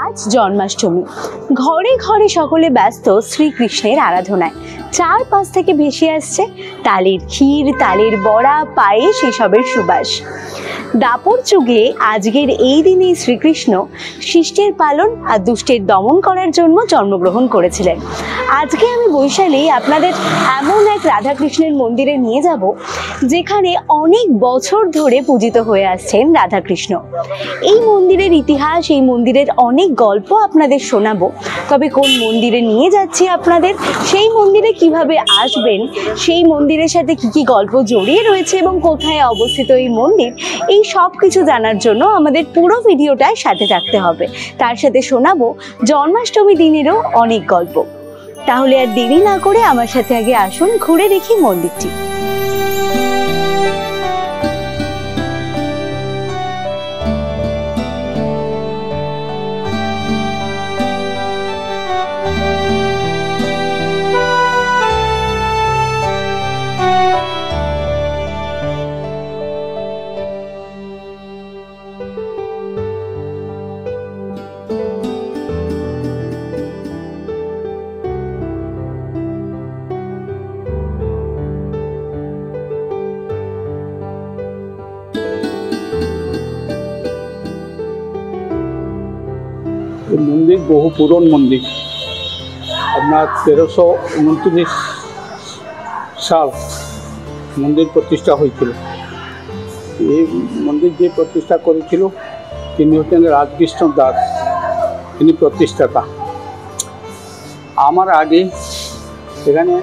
আজ জন্মাষ্টমী। ঘরে ঘরে সকলে ব্যস্ত শ্রীকৃষ্ণের আরাধনায়। চারপাশ থেকে ভেসে আসছে তালের ক্ষীর, তালের বড়া, পায়েস, এসবের সুবাস। দাপর যুগে আজকের এই দিনে শ্রীকৃষ্ণ শিষ্টের পালন আর দুষ্টের দমন করার জন্য জন্মগ্রহণ করেছিলেন। আজকে আমি বৈশালী আপনাদের এমন এক রাধাকৃষ্ণের মন্দিরে নিয়ে যাব যেখানে অনেক বছর ধরে পূজিত হয়ে আসছেন রাধাকৃষ্ণ। এই মন্দিরের ইতিহাস, এই মন্দিরের অনেক গল্প আপনাদের শোনাবো। তবে কোন মন্দিরে নিয়ে যাচ্ছি আপনাদের, সেই মন্দিরে কিভাবে আসবেন, সেই মন্দিরের সাথে কি কি গল্প জড়িয়ে রয়েছে এবং কোথায় অবস্থিত এই মন্দির, এই সব কিছু জানার জন্য আমাদের পুরো ভিডিওটায় সাথে থাকতে হবে। তার সাথে শোনাবো জন্মাষ্টমী দিনেরও অনেক গল্প। তাহলে আর দেরি না করে আমার সাথে আগে আসুন, ঘুরে দেখি মন্দিরটি। মন্দির বহু পুরন মন্দির। আপনার 1329 সাল মন্দির প্রতিষ্ঠা হয়েছিল। এই মন্দির যে প্রতিষ্ঠা করেছিল তিনি হচ্ছেন রাধাকৃষ্ণ দাস, তিনি প্রতিষ্ঠাতা। আমার আগে এখানে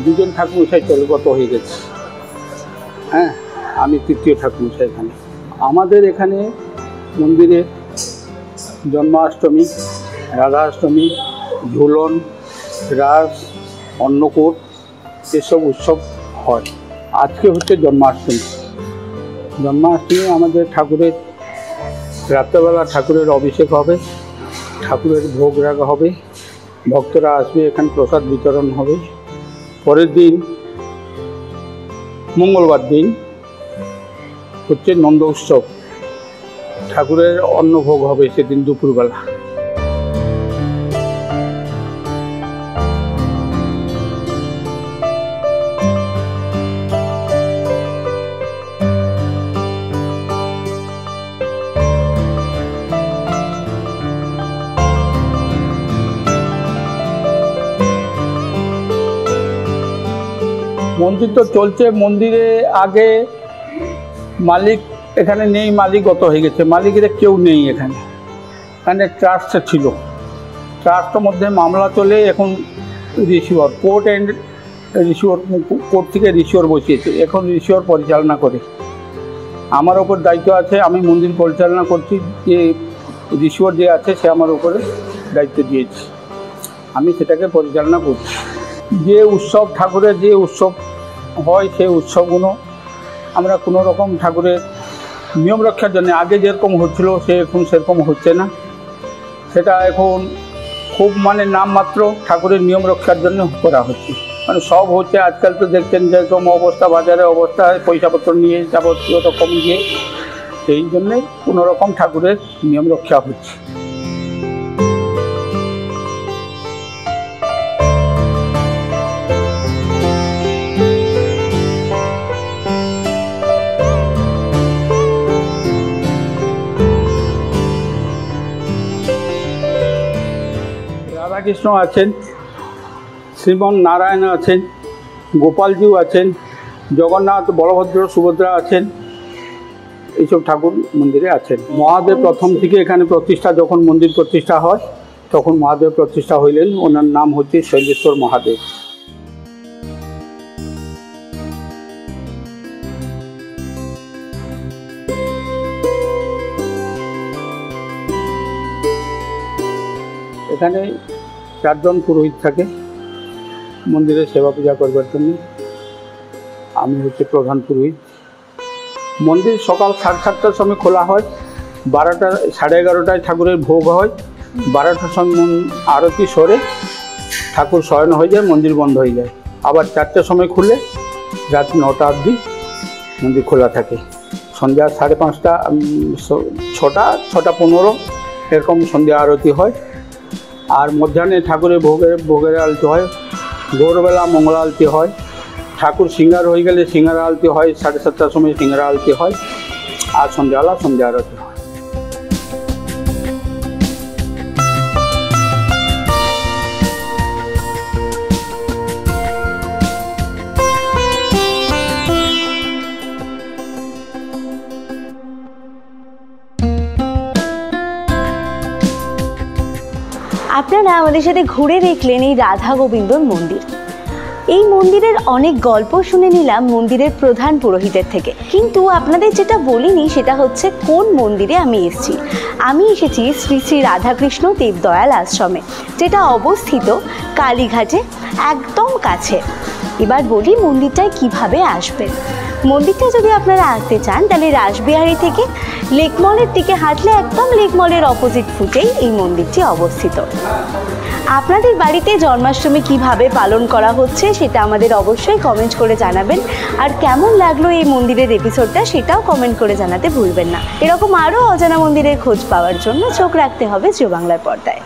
দুজন ঠাকুরমশাই চলগত হয়ে গেছে। হ্যাঁ, আমি তৃতীয় ঠাকুরমশাই এখানে। আমাদের এখানে মন্দিরে জন্মাষ্টমী, রাধাষ্টমী, ঝুলন, রাস, অন্নকূট এসব উৎসব হয়। আজকে হচ্ছে জন্মাষ্টমী। জন্মাষ্টমী আমাদের ঠাকুরের রাত্রেবেলা ঠাকুরের অভিষেক হবে, ঠাকুরের ভোগ রাখা হবে, ভক্তরা আসবে, এখানে প্রসাদ বিতরণ হবে। পরের দিন মঙ্গলবার দিন হচ্ছে নন্দ উৎসব, ঠাকুরের অন্নভোগ হবে সেদিন দুপুরবেলা। মন্দির তো চলছে। মন্দিরে আগে মালিক এখানে নেই, মালিক গত হয়ে গেছে, মালিকের কেউ নেই এখানে। এখানে ট্রাস্ট ছিল, ট্রাস্টের মধ্যে মামলা চলে। এখন receiver, court and receiver, court থেকে রিসিভার বসিয়েছে, এখন রিসিভার পরিচালনা করে। আমার ওপর দায়িত্ব আছে, আমি মন্দির পরিচালনা করছি। যে রিসিভার যে আছে সে আমার উপরে দায়িত্ব দিয়েছে, আমি সেটাকে পরিচালনা করছি। যে উৎসব, ঠাকুরের যে উৎসব হয় সেই উৎসবগুলো আমরা কোনো রকম ঠাকুরের নিয়ম রক্ষার জন্য, আগে যেরকম হচ্ছিল সে এখন সেরকম হচ্ছে না। সেটা এখন খুব নামমাত্র ঠাকুরের নিয়ম রক্ষার জন্য করা হচ্ছে। সব হচ্ছে আজকাল তো দেখছেন যেরকম অবস্থা, বাজারে অবস্থা, পয়সাপত্র নিয়ে যাবতীয় রকম দিয়ে, সেই জন্যে কোনো রকম ঠাকুরের নিয়ম রক্ষা হচ্ছে। রাধাকৃষ্ণ আছেন, শ্রীমন নারায়ণ আছেন, গোপালজিও আছেন, জগন্নাথ, বলভদ্র, সুভদ্রা আছেন, এইসব ঠাকুর মন্দিরে আছেন। মহাদেব প্রথম থেকে এখানে প্রতিষ্ঠা, যখন মন্দির প্রতিষ্ঠা হয় তখন মহাদেব প্রতিষ্ঠা হইলেন। ওনার নাম হচ্ছে শৈলেশ্বর মহাদেব। এখানে 4 জন পুরোহিত থাকে মন্দিরে সেবা পূজা করবার জন্য। আমি হচ্ছে প্রধান পুরোহিত। মন্দির সকাল 7:30টার সময় খোলা হয়, 12টা, 11:30টায় ঠাকুরের ভোগ হয়, 12টার সময় আরতি সরে ঠাকুর শয়ন হয়ে যায়, মন্দির বন্ধ হয়ে যায়। আবার 4টার সময় খুলে রাত 9টা অবধি মন্দির খোলা থাকে। সন্ধ্যা 5:30, 6টা, 6টা 15 এরকম সন্ধ্যা আরতি হয়। আর মধ্যাহ্নে ঠাকুরের ভোগের আলতি হয়, ভোরবেলা মঙ্গল আলতি হয়, ঠাকুর সিঙ্গার হয়ে গেলে সিঙ্গার আলতি হয়, 7:30টার সময় সিঙ্গার আলতি হয়, আর সন্ধ্যাবেলা সন্ধ্যা আরতি হয়। আপনারা আমাদের সাথে ঘুরে দেখলেন এই রাধা গোবিন্দর মন্দির। এই মন্দিরের অনেক গল্প শুনে নিলাম মন্দিরের প্রধান পুরোহিতের থেকে, কিন্তু আপনাদের যেটা বলিনি সেটা হচ্ছে কোন মন্দিরে আমি এসেছি। আমি এসেছি শ্রী শ্রী রাধাকৃষ্ণ দেবদয়াল আশ্রমে, যেটা অবস্থিত কালীঘাটে একদম কাছে। এবার বলি মন্দিরটায় কিভাবে আসবেন। মন্দিরটা যদি আপনারা আসতে চান তাহলে রাসবিহারী থেকে লেক মলের দিকে হাঁটলে একদম লেক মলের অপোজিট ফুটেই এই মন্দিরটি অবস্থিত। আপনাদের বাড়িতে জন্মাষ্টমী কিভাবে পালন করা হচ্ছে সেটা আমাদের অবশ্যই কমেন্ট করে জানাবেন, আর কেমন লাগলো এই মন্দিরের এপিসোডটা সেটাও কমেন্ট করে জানাতে ভুলবেন না। এরকম আরও অজানা মন্দিরের খোঁজ পাওয়ার জন্য চোখ রাখতে হবে জিও বাংলার পর্দায়।